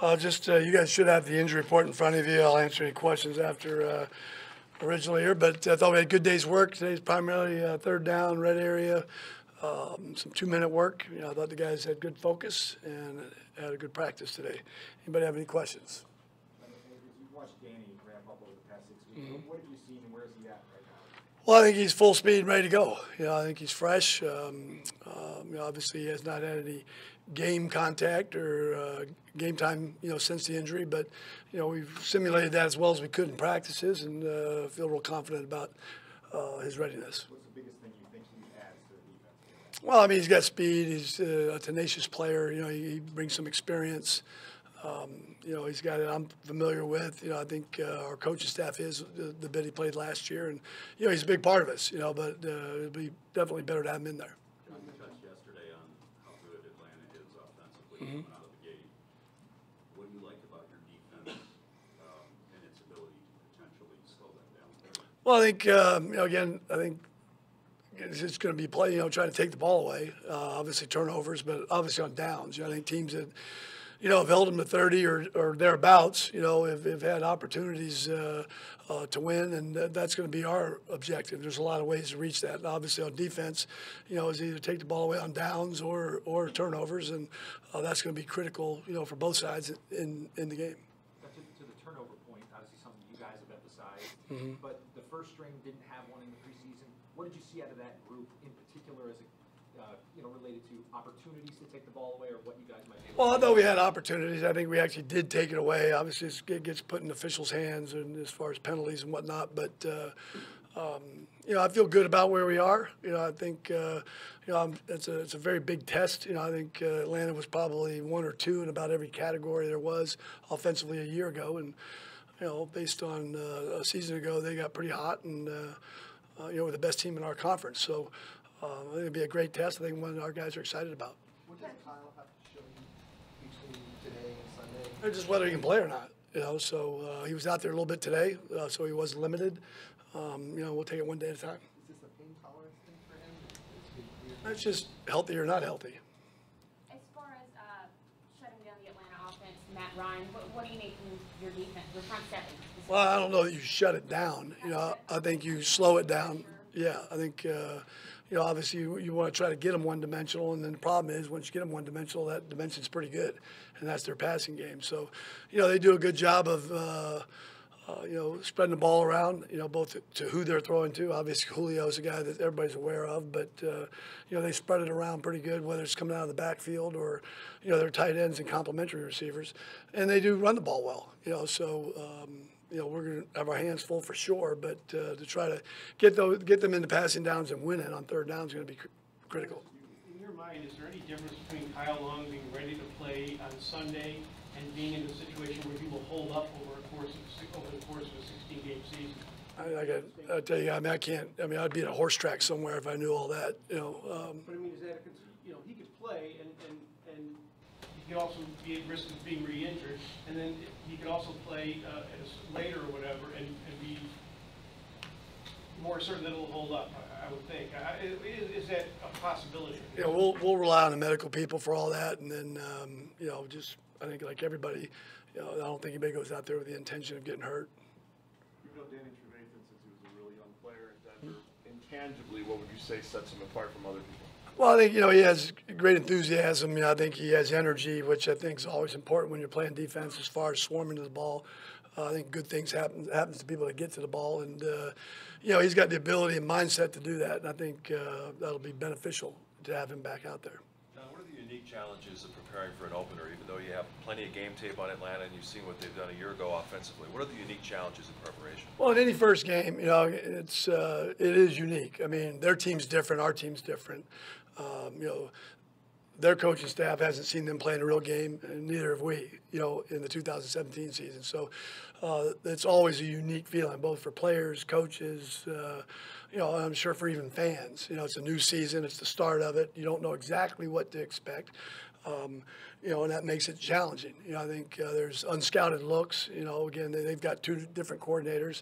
You guys should have the injury report in front of you. I'll answer any questions after originally here, but I thought we had a good day's work. Today's primarily third down, red area, some 2-minute work. I thought the guys had good focus and had a good practice today. Anybody have any questions? You watched Danny ramp up over the past 6 weeks. What have you seen, and where is he at right now? Well, I think he's full speed and ready to go. I think he's fresh. Obviously, he has not had any game contact or game time, since the injury. But, we've simulated that as well as we could in practices, and feel real confident about his readiness. What's the biggest thing you think he adds to the defense? Well, I mean, he's got speed. He's a tenacious player. He brings some experience. He's got it I'm familiar with. I think our coaching staff is the bit he played last year. And, he's a big part of us, but it'll be definitely better to have him in there. You touched yesterday on how good Atlanta is offensively coming out of the gate. What do you like about your defense and its ability to potentially slow that down? Well, I think, I think it's just going to be play, trying to take the ball away. Obviously turnovers, but obviously on downs. I think teams that – have held them to 30 or thereabouts, have had opportunities to win, and that's going to be our objective. There's a lot of ways to reach that. And obviously on defense, is either take the ball away on downs or turnovers, and that's going to be critical, for both sides in the game. To the turnover point, obviously something you guys have emphasized, but the first string didn't have one in the preseason. What did you see out of that group in particular as it related to opportunities to take the ball away, or what you guys might be able to do? Well, I thought we had opportunities. I think we actually did take it away. Obviously, it gets put in officials' hands and as far as penalties and whatnot. But, I feel good about where we are. I think, it's a very big test. I think Atlanta was probably 1 or 2 in about every category there was offensively a year ago. And, based on a season ago, they got pretty hot and, we're the best team in our conference. So, I think it'll be a great test. I think one our guys are excited about. What does Kyle have to show you between today and Sunday? Just whether he can play or not. So he was out there a little bit today, so he was limited. We'll take it one day at a time. Is this a pain tolerance thing for him? It's just healthy or not healthy. As far as shutting down the Atlanta offense, Matt Ryan, what do you need from your defense, your front seven? Well, I don't know that you shut it down. I think you slow it down. Yeah, I think, obviously you want to try to get them one-dimensional, and then the problem is once you get them one-dimensional, that dimension's pretty good, and that's their passing game. So, they do a good job of, spreading the ball around, both to who they're throwing to. Obviously, Julio's a guy that everybody's aware of, but, they spread it around pretty good, whether it's coming out of the backfield or, their tight ends and complementary receivers. And they do run the ball well, we're going to have our hands full for sure, but to try to get them into passing downs and win it on third down is going to be critical. In your mind, is there any difference between Kyle Long being ready to play on Sunday and being in a situation where he will hold up over the course of a 16-game season? I tell you, I'd be at a horse track somewhere if I knew all that. But I mean, is that he could play and he could also be at risk of being re-injured, and then he could also play later or whatever and be more certain that it'll hold up, I would think. Is that a possibility? We'll rely on the medical people for all that, and then, I think like everybody, I don't think anybody goes out there with the intention of getting hurt. You've known Danny Trevathan since he was a really young player in Denver. Intangibly, what would you say sets him apart from other people? Well, I think, he has great enthusiasm. I think he has energy, which I think is always important when you're playing defense as far as swarming to the ball. I think good things happens to people that get to the ball. And, he's got the ability and mindset to do that. And I think that'll be beneficial to have him back out there. John, what are the unique challenges of preparing for an opener, even though you have plenty of game tape on Atlanta and you've seen what they've done a year ago offensively? What are the unique challenges in preparation? Well, in any first game, it is unique. I mean, their team's different, our team's different. Their coaching staff hasn't seen them play in a real game, and neither have we, in the 2017 season. So it's always a unique feeling, both for players, coaches, I'm sure for even fans. It's a new season. It's the start of it. You don't know exactly what to expect. And that makes it challenging. I think there's unscouted looks. Again, they've got 2 different coordinators.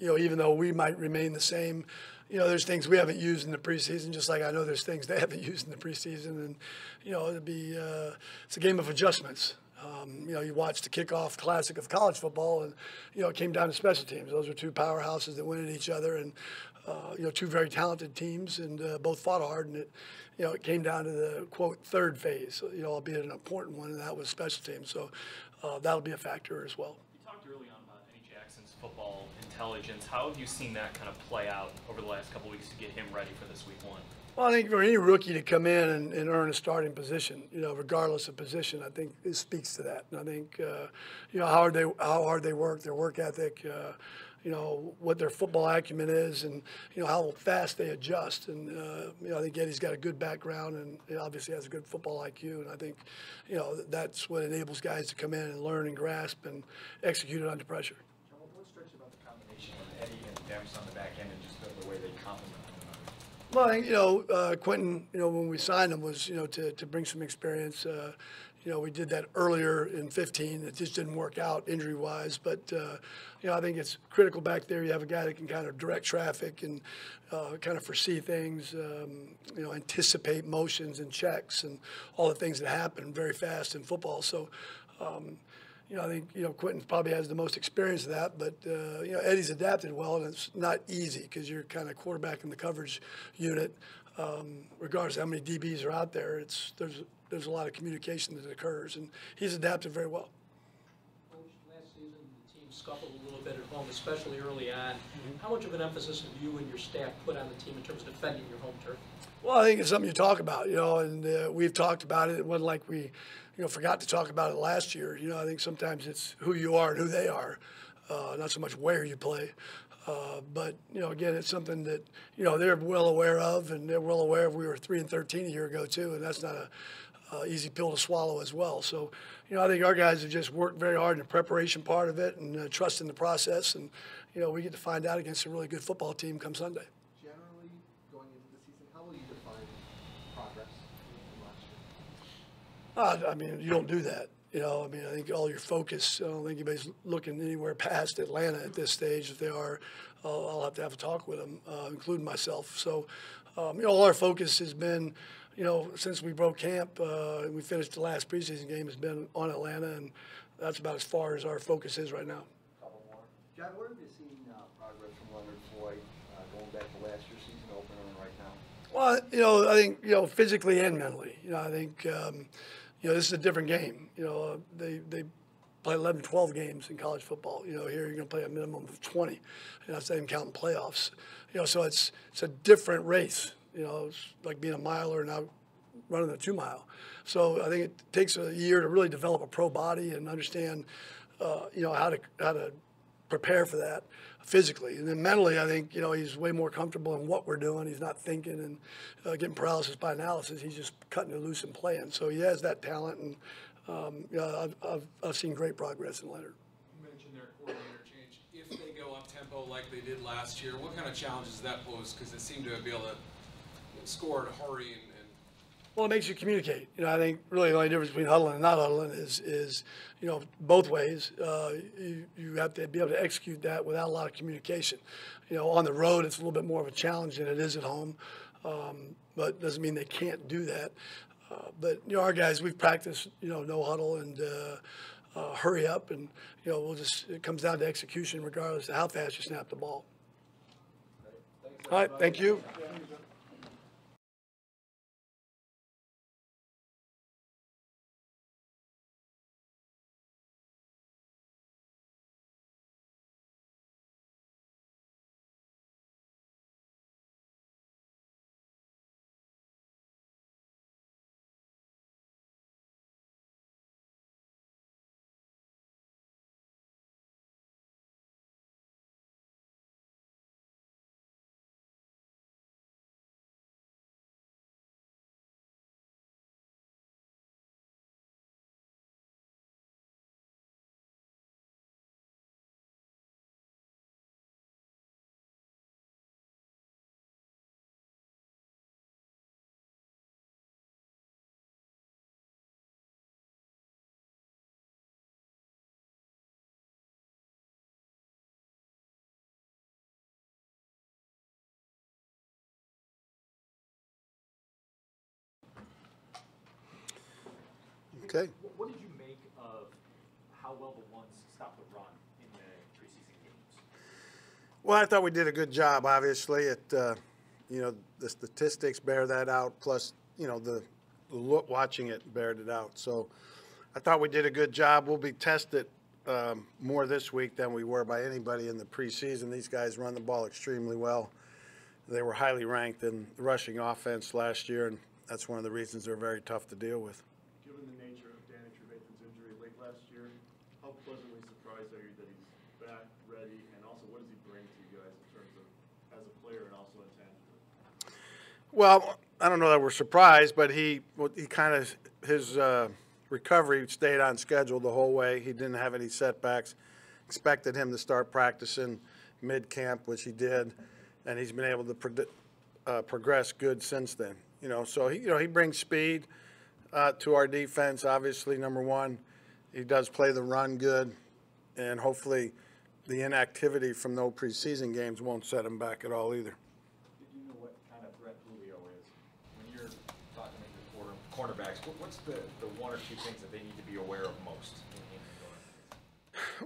Even though we might remain the same, there's things we haven't used in the preseason, just like I know there's things they haven't used in the preseason. And, it's a game of adjustments. You watch the kickoff classic of college football, and it came down to special teams. Those are two powerhouses that went at each other, and two very talented teams, and both fought hard. And it came down to the quote third phase, albeit an important one, and that was special teams. So that'll be a factor as well. You talked early on about Eddie Jackson's football intelligence. How have you seen that kind of play out over the last couple of weeks to get him ready for this week 1? Well, I think for any rookie to come in and earn a starting position, regardless of position, I think it speaks to that. And I think, how hard they work, their work ethic, what their football acumen is, and how fast they adjust. And I think Eddie's got a good background, and he obviously has a good football IQ. And I think, that's what enables guys to come in and learn and grasp and execute it under pressure. John, what strikes you about the combination of Eddie and Demps on the back end and just the way they complement one another? Well, I think, Quentin, when we signed him was, to bring some experience. We did that earlier in 15. It just didn't work out injury-wise. But, I think it's critical back there. You have a guy that can kind of direct traffic and kind of foresee things, anticipate motions and checks and all the things that happen very fast in football. So, I think, Quentin probably has the most experience of that, but, Eddie's adapted well, and it's not easy because you're kind of quarterback in the coverage unit. Regardless of how many DBs are out there, there's a lot of communication that occurs, and he's adapted very well. Coach, last season the team scuffled a little bit at home, especially early on. How much of an emphasis have you and your staff put on the team in terms of defending your home turf? Well, I think it's something you talk about, and we've talked about it. It wasn't like we, forgot to talk about it last year. I think sometimes it's who you are and who they are, not so much where you play. But, again, it's something that, they're well aware of, and they're well aware of. We were 3-13 a year ago, too, and that's not a easy pill to swallow as well. So, I think our guys have just worked very hard in the preparation part of it and trust in the process. And, we get to find out against a really good football team come Sunday. Generally, going into the season, how will you define progress from last year? I mean, you don't do that. I think all your focus, I don't think anybody's looking anywhere past Atlanta at this stage. If they are, I'll have to have a talk with them, including myself. So, all our focus has been, since we broke camp and we finished the last preseason game, has been on Atlanta, and that's about as far as our focus is right now. Couple more. John, where have you seen progress from Leonard Floyd going back to last year's season opener and right now? Well, I think, physically and mentally. I think, this is a different game. They play 11, 12 games in college football. Here you're going to play a minimum of 20, and that's not even counting playoffs. So it's a different race. It's like being a miler and now running a 2-mile. So I think it takes a year to really develop a pro body and understand, how to prepare for that physically. And then mentally, I think, he's way more comfortable in what we're doing. He's not thinking and getting paralysis by analysis. He's just cutting it loose and playing. So he has that talent, and I've seen great progress in Leonard. You mentioned their coordinator change. If they go up tempo like they did last year, what kind of challenges does that pose? Because they seem to be able to score in a hurry and well, it makes you communicate. I think really the only difference between huddling and not huddling is both ways. You have to be able to execute that without a lot of communication. On the road, it's a little bit more of a challenge than it is at home, but it doesn't mean they can't do that. But our guys, we've practiced, no huddle and hurry up, and it comes down to execution regardless of how fast you snap the ball. All right, thank you. Okay. What did you make of how well the ones stop the run in the preseason games? Well, I thought we did a good job. Obviously, you know, the statistics bear that out. Plus, you know, the look, watching it bared it out. So, I thought we did a good job. We'll be tested more this week than we were by anybody in the preseason. These guys run the ball extremely well. They were highly ranked in the rushing offense last year, and that's one of the reasons they're very tough to deal with. Given the nature of Danny Trevathan's injury late last year, how pleasantly surprised are you that he's back, ready, and also what does he bring to you guys in terms of as a player and also intangibly? Well, I don't know that we're surprised, but he kind of his recovery stayed on schedule the whole way. He didn't have any setbacks. Expected him to start practicing mid-camp, which he did, and he's been able to progress good since then. You know, so he brings speed to our defense. Obviously, number one, he does play the run good, and hopefully, the inactivity from no preseason games won't set him back at all either. Did you know what kind of threat Julio is? When you're talking to your cornerbacks, what's the one or two things that they need to be aware of most?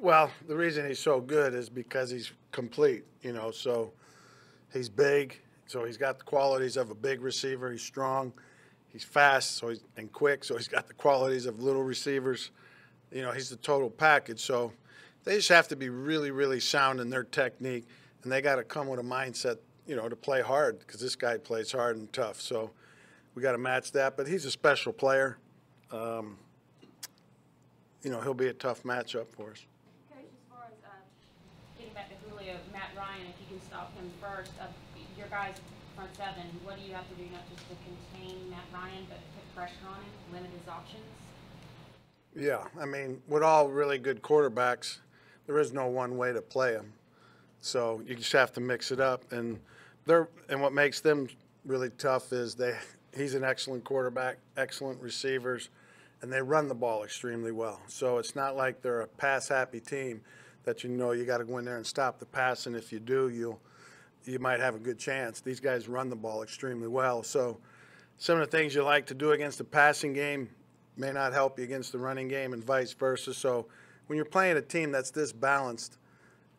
Well, the reason he's so good is because he's complete, you know, so he's big, so he's got the qualities of a big receiver. He's strong, he's fast, and quick, so he's got the qualities of little receivers. You know, he's the total package, so they just have to be really, really sound in their technique, and they got to come with a mindset, you know, to play hard, because this guy plays hard and tough, so we got to match that, but he's a special player. You know, he'll be a tough matchup for us. Coach, as far as getting back to Julio, Matt Ryan, if you can stop him first, your guys front seven, what do you have to do not just to contain Matt Ryan, but put pressure on him, limit his options? Yeah, I mean, with all really good quarterbacks, there is no one way to play them. So you just have to mix it up, and what makes them really tough is he's an excellent quarterback, excellent receivers, and they run the ball extremely well. So it's not like they're a pass-happy team that you know you got to go in there and stop the pass, and if you do, you might have a good chance. These guys run the ball extremely well. So some of the things you like to do against the passing game may not help you against the running game, and vice versa. So when you're playing a team that's this balanced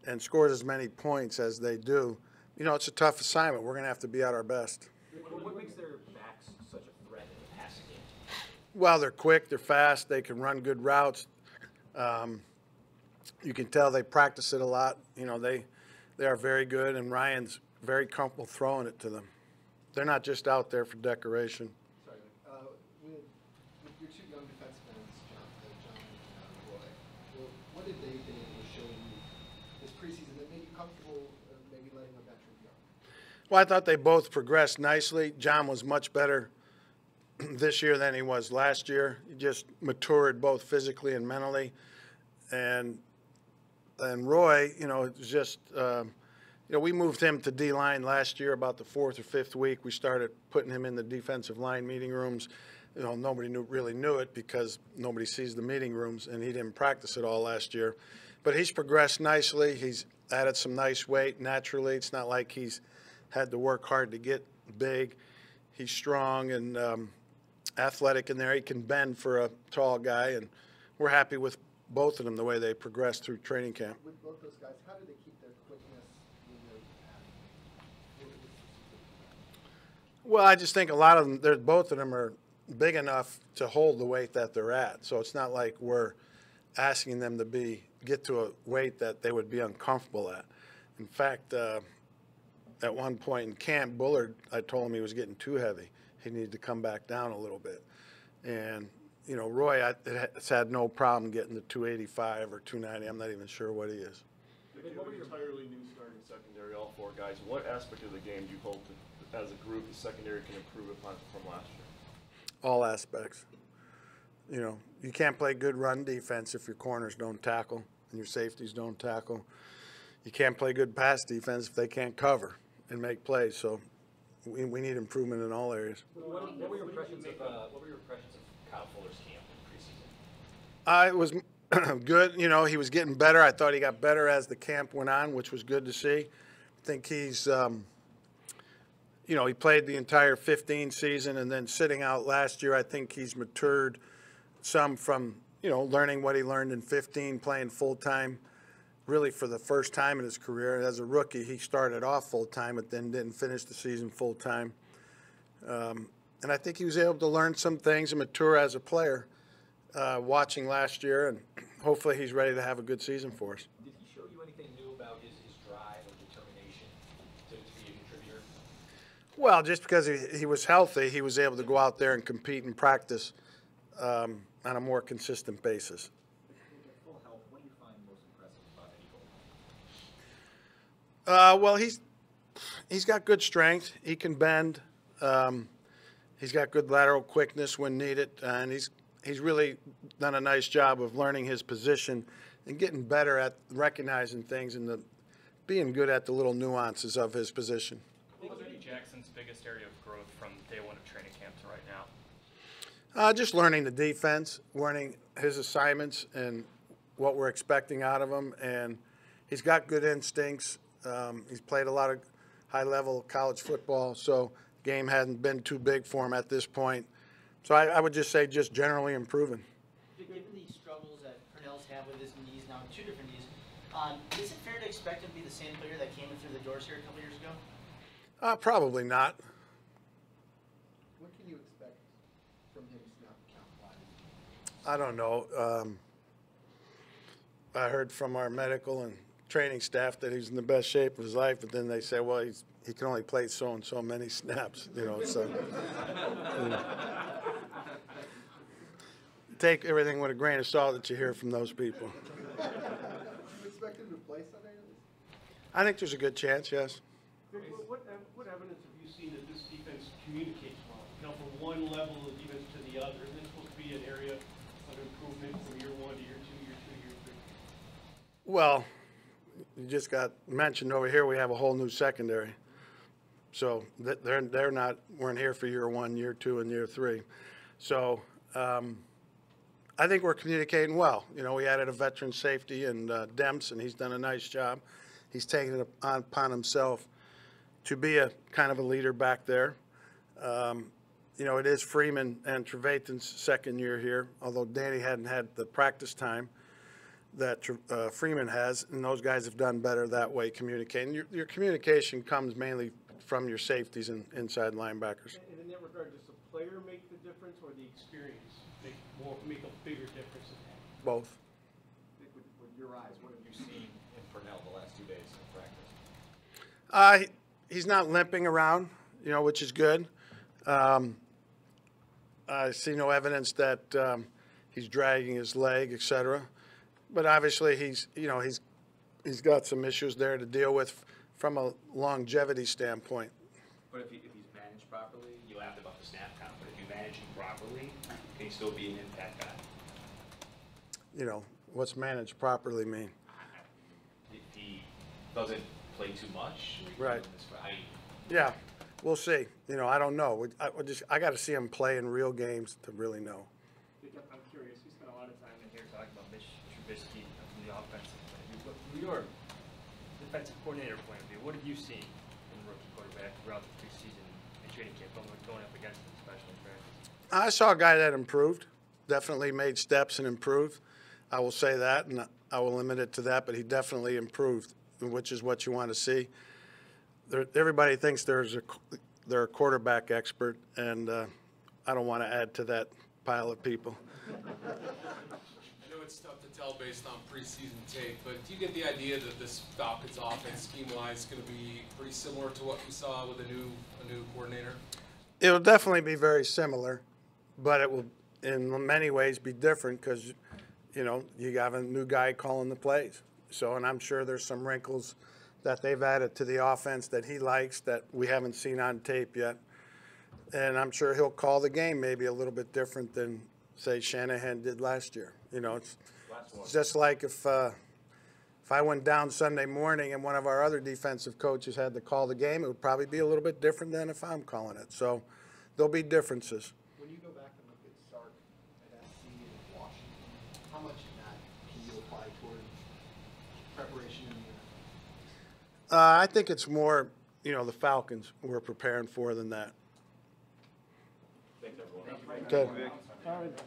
and scores as many points as they do, you know, it's a tough assignment. We're going to have to be at our best. What makes their backs such a threat in the passing game? Well, they're quick, they're fast, they can run good routes. You can tell they practice it a lot. You know, they are very good, and Ryan's very comfortable throwing it to them. They're not just out there for decoration. Sorry, with your two young defensemen, John and Roy, what did they been able to show you this preseason that made you comfortable maybe letting them veteran go? Well, I thought they both progressed nicely. John was much better this year than he was last year. He just matured both physically and mentally. And Roy, you know, it was just, you know, we moved him to D-line last year about the 4th or 5th week. We started putting him in the defensive line meeting rooms. You know, nobody really knew it because nobody sees the meeting rooms, and he didn't practice it all last year. But he's progressed nicely. He's added some nice weight naturally. It's not like he's had to work hard to get big. He's strong and athletic in there. He can bend for a tall guy, and we're happy with both of them the way they progressed through training camp. With both those guys, how do they keep their quickness when they're Well, I just think a lot of them, both of them are big enough to hold the weight that they're at. So it's not like we're asking them to get to a weight that they would be uncomfortable at. In fact, at one point in camp, Bullard, I told him he was getting too heavy. He needed to come back down a little bit. And, you know, Roy has had no problem getting to 285 or 290. I'm not even sure what he is. You have an entirely new starting secondary, all four guys. What aspect of the game do you hope that, as a group, the secondary can improve upon from last year? All aspects. You know, you can't play good run defense if your corners don't tackle and your safeties don't tackle. You can't play good pass defense if they can't cover and make plays. So we need improvement in all areas. What were your impressions of Kyle Fuller's camp in preseason? It was good. You know, he was getting better. I thought he got better as the camp went on, which was good to see. I think he's, you know, he played the entire 15 season, and then sitting out last year, I think he's matured some from, you know, learning what he learned in 15, playing full-time, really for the first time in his career. As a rookie, he started off full-time, but then didn't finish the season full-time. And I think he was able to learn some things and mature as a player watching last year, and hopefully he's ready to have a good season for us. Did he show you anything new about his drive or determination to be a contributor? Well, just because he was healthy, he was able to go out there and compete and practice on a more consistent basis. At full health, what do you find most impressive about Eagle? Well, he's got good strength. He can bend. He's got good lateral quickness when needed, and he's really done a nice job of learning his position and getting better at recognizing things and being good at the little nuances of his position. What was Eddie Jackson's biggest area of growth from day one of training camp to right now? Just learning the defense, learning his assignments and what we're expecting out of him, and he's got good instincts. He's played a lot of high-level college football, so the game hasn't been too big for him at this point. So I would just say just generally improving. Given the struggles that Purnell's had with his knees now, 2 different knees, is it fair to expect him to be the same player that came in through the doors here a couple years ago? Probably not. What can you expect from him snap count-wise? I don't know. I heard from our medical and training staff that he's in the best shape of his life, but then they say, well, he can only play so and so many snaps, you know. So take everything with a grain of salt that you hear from those people. Do you expect him to play Sunday at least? I think there's a good chance, yes. What evidence have you seen that this defense communicates well? You know, from one level of defense to the other, isn't it supposed to be an area of improvement from year 1 to year 2, year 2, year 3? Well, you just got mentioned over here, we have a whole new secondary. So weren't here for year 1, year 2, and year 3. So I think we're communicating well. You know, we added a veteran safety and Demps, and he's done a nice job. He's taken it upon himself to be a kind of a leader back there. You know, it is Freeman and Trevathan's second year here, although Danny hadn't had the practice time that Freeman has, and those guys have done better that way communicating. Your communication comes mainly from your safeties and inside linebackers. And in that regard, does the player make the difference or the experience make a bigger difference in that? Both. With your eyes, what have you seen in Purnell the last 2 days of practice? He's not limping around, you know, which is good. I see no evidence that he's dragging his leg, etc. But obviously he's got some issues there to deal with from a longevity standpoint. But if he's managed properly, you laughed about the snap count, but if you manage him properly, can he still be an impact guy? You know, what's managed properly mean? If he doesn't play too much, right? Yeah, we'll see. You know, I don't know. I got to see him play in real games to really know. I'm curious. We spent a lot of time in here talking about Mitch Trubisky from the offensive point of view. But from your defensive coordinator point of view, what have you seen from the rookie quarterback throughout the preseason and training camp, going up against him, especially in practice? I saw a guy that improved, definitely made steps and improved. I will say that, and I will limit it to that, but he definitely improved, which is what you want to see. Everybody thinks they're a quarterback expert, and I don't want to add to that pile of people. I know it's tough to tell based on preseason tape, but do you get the idea that this Falcons offense scheme-wise is going to be pretty similar to what we saw with a new coordinator? It will definitely be very similar, but it will in many ways be different because, you know, you have a new guy calling the plays. So, and I'm sure there's some wrinkles that they've added to the offense that he likes that we haven't seen on tape yet. And I'm sure he'll call the game maybe a little bit different than, say, Shanahan did last year. You know, it's just like if I went down Sunday morning and one of our other defensive coaches had to call the game, it would probably be a little bit different than if I'm calling it. So there'll be differences. When you go back and look at Sark at SC and Washington, how much of that can you apply toward preparation in the NFL? I think it's more, you know, the Falcons we're preparing for than that. Thanks, everyone. Okay. All right.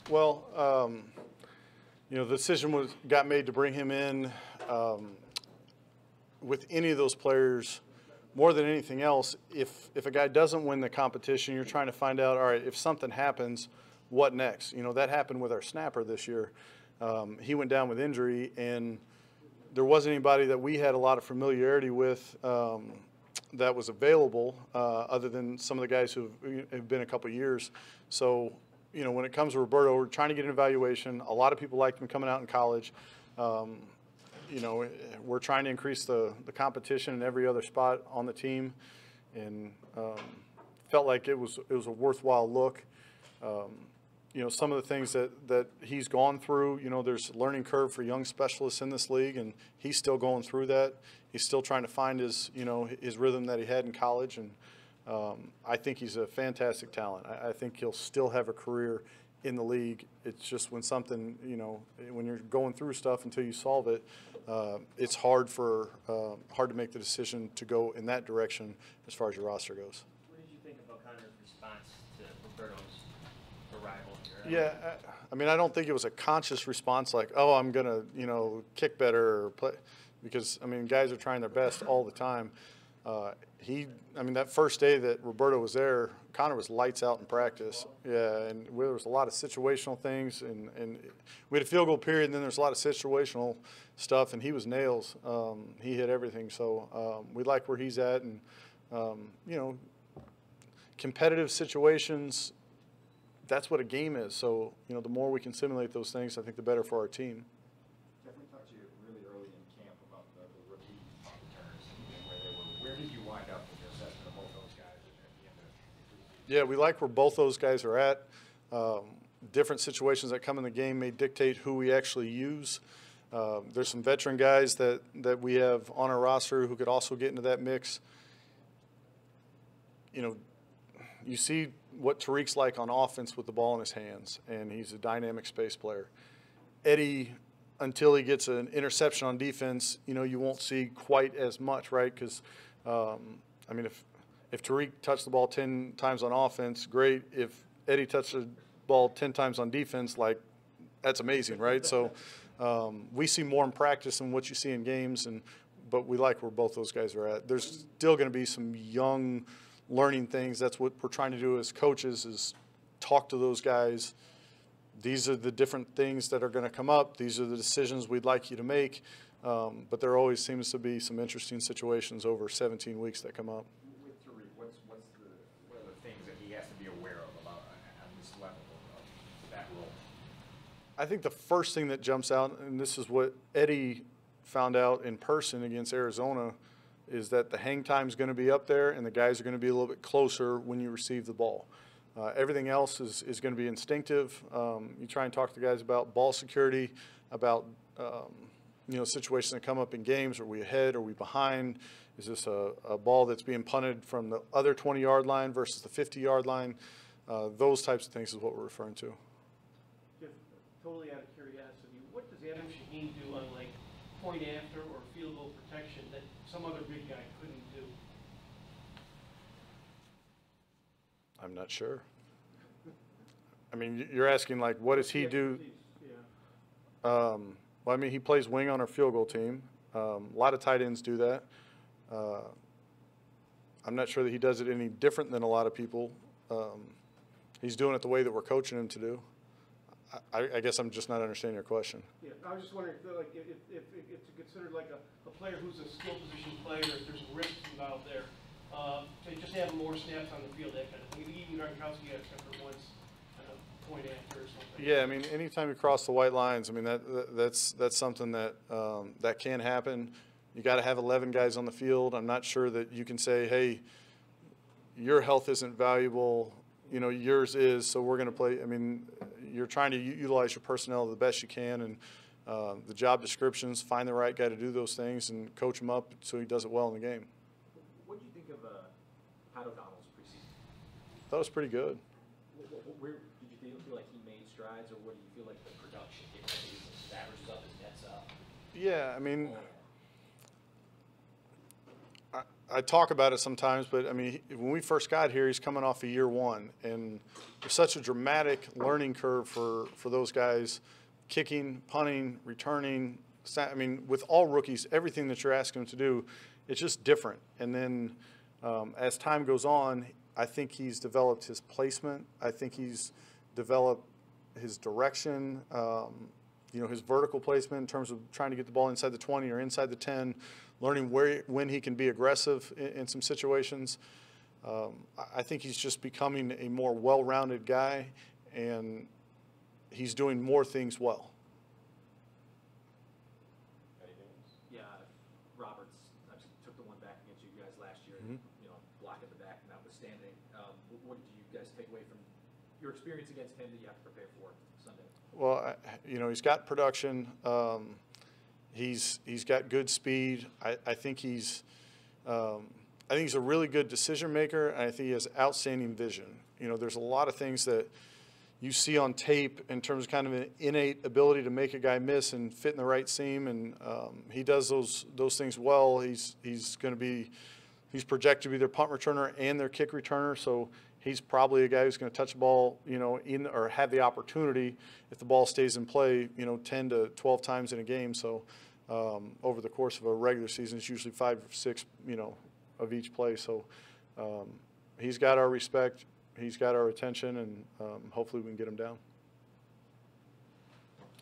Well, the decision got made to bring him in. With any of those players, more than anything else, if a guy doesn't win the competition, you're trying to find out, all right, if something happens, what next? That happened with our snapper this year. He went down with injury, and there wasn't anybody that we had a lot of familiarity with that was available, other than some of the guys who have been a couple of years. So, when it comes to Roberto, we're trying to get an evaluation. A lot of people liked him coming out in college. We're trying to increase the competition in every other spot on the team, and felt like it was a worthwhile look. Some of the things that he's gone through, there's a learning curve for young specialists in this league, and he's still going through that. He's still trying to find his rhythm that he had in college, and I think he's a fantastic talent. I think he'll still have a career in the league. It's just when something, when you're going through stuff until you solve it, it's hard to make the decision to go in that direction as far as your roster goes. What did you think of O'Connor's response to Roberto's arrival here? Yeah, I don't think it was a conscious response like, oh, I'm going to, kick better or play, because, guys are trying their best all the time. That first day that Roberto was there, Connor was lights out in practice. Yeah, and there was a lot of situational things, and we had a field goal period, and then there's a lot of situational stuff, and he was nails. He hit everything, so we like where he's at, and competitive situations, that's what a game is. So, the more we can simulate those things, I think the better for our team. Jeff, we talked to you really early in camp about the rookie returns and where they were. Where did you wind up with your assessment of both those guys at the end of the preseason? Yeah, we like where both those guys are at. Different situations that come in the game may dictate who we actually use. There's some veteran guys that we have on our roster who could also get into that mix. You see what Tariq's like on offense with the ball in his hands, and he's a dynamic space player. Eddie, until he gets an interception on defense, you won't see quite as much, right? Because, if Tariq touched the ball 10 times on offense, great. If Eddie touched the ball 10 times on defense, that's amazing, right? So we see more in practice than what you see in games, but we like where both those guys are at. There's still going to be some young learning things. That's what we're trying to do as coaches, is talk to those guys. These are the different things that are going to come up. These are the decisions we'd like you to make. But there always seems to be some interesting situations over 17 weeks that come up. With Tariq, what are the things that he has to be aware of about on this level of that role? I think the first thing that jumps out, and this is what Eddie found out in person against Arizona, is that the hang time is going to be up there and the guys are going to be a little bit closer when you receive the ball. Everything else is going to be instinctive. You try and talk to the guys about ball security, about situations that come up in games. Are we ahead? Are we behind? Is this a ball that's being punted from the other 20-yard line versus the 50-yard line? Those types of things is what we're referring to. Jeff, totally out of curiosity, what does Adam Shaheen do on point after or field goal protection that some other big guy couldn't do? I'm not sure. You're asking what does he do? Yeah. He plays wing on our field goal team. A lot of tight ends do that. I'm not sure that he does it any different than a lot of people. He's doing it the way that we're coaching him to do. I guess I'm just not understanding your question. Yeah, I was just wondering if it's considered a player who's a skill position player, if there's a risk involved there, to just have more snaps on the field, that kind of thing. Even Gronkowski got except for once, point after or something. Yeah, anytime you cross the white lines, that's something that that can happen. You got to have 11 guys on the field. I'm not sure that you can say, hey, your health isn't valuable, yours is, so we're going to play. You're trying to utilize your personnel the best you can, and the job descriptions, find the right guy to do those things and coach him up so he does it well in the game. What did you think of Pat O'Donnell's preseason? That was pretty good. Where did you feel like he made strides, or what do you feel like the production capabilities, his averages up, his nets up? Yeah, I talk about it sometimes, but I mean, when we first got here, he's coming off of year one, and there's such a dramatic learning curve for those guys, kicking, punting, returning. I mean, with all rookies, everything that you're asking them to do, it's just different. And then as time goes on, I think he's developed his placement. I think he's developed his direction, you know, his vertical placement in terms of trying to get the ball inside the 20 or inside the 10, learning when he can be aggressive in some situations. I think he's just becoming a more well-rounded guy, and he's doing more things well. Yeah, Roberts actually took the one back against you guys last year, you know, block at the back notwithstanding. What did you guys take away from your experience against him that you have to prepare for Sunday? Well, you know, he's got production. He's got good speed. I think he's a really good decision maker, and I think he has outstanding vision. You know, there's a lot of things that you see on tape in terms of kind of an innate ability to make a guy miss and fit in the right seam, and he does those things well. He's projected to be their punt returner and their kick returner, so he's probably a guy who's going to touch the ball, you know, or have the opportunity if the ball stays in play, you know, 10 to 12 times in a game. So over the course of a regular season, it's usually 5 or 6, you know, of each play. So he's got our respect, he's got our attention, and hopefully we can get him down.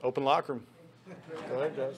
Open locker room. Go ahead, guys.